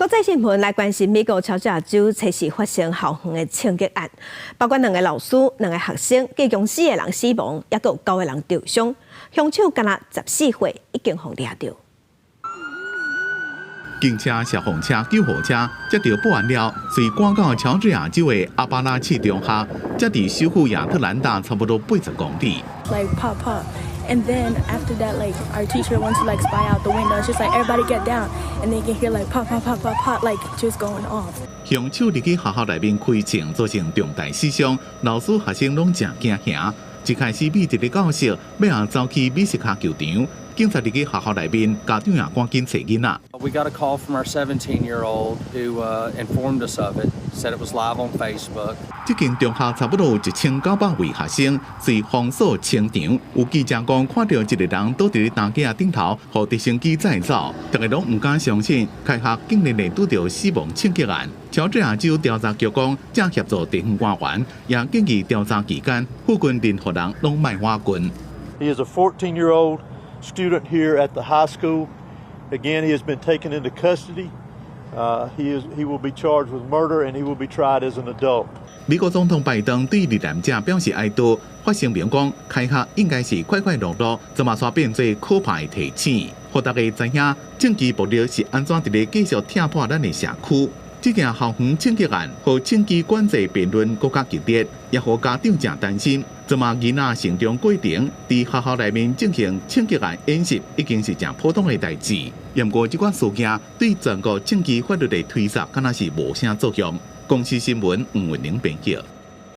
国际新闻来关心美国乔治亚州测试发生校园的枪击案，包括2个老师、2个学生，计共4个人死亡，也有9个人受伤。凶手敢若14岁，已经被抓到。警车、消防车、救护车接到报案了，随赶到乔治亚州的阿巴拉契中学，这伫首府亚特兰大差不多80公里。Like pop pop. And then after that, like our teacher wants to like spy out the window. It's just like everybody get down, and they can hear like pop pop pop pop pop, like just going off. 凶手入去学校内面开枪，造成重大死伤，老师、学生拢真惊吓。一开始美籍的教授要走去美食卡球场，警察入去学校内面，家长也赶紧找囡仔。We got a call from our 17-year-old who informed us of it. Said it was live on Facebook. 这间中学差不多有1900位学生，随封锁清场。有记者讲，看到一个人倒伫咧担架顶头，互直升机载走，大家拢唔敢相信，开学竟然会拄到死亡枪击案。乔治亚州调查局讲，正协助地方官员，也建议调查期间，附近任何人拢卖花棍。He is a 14-year-old student here at the high school. Again, he has been taken into custody. He will be charged with murder and he will be tried as an adult. 美国总统拜登对遇难者表示哀悼，发声明讲，开学应该是快快乐乐，怎么煞变做可怕的提醒，互大家知影政治目的是安怎伫咧继续踢破咱的社区。这件校园枪击案和枪击管制辩论更加激烈，也互家长真担心。怎么囡仔成长过程，伫学校内面进行枪击案演习，已经是真普通的代志。不过，这款事件对全国政治法律的推测，敢若是无啥作用。公司新闻黄文玲编辑。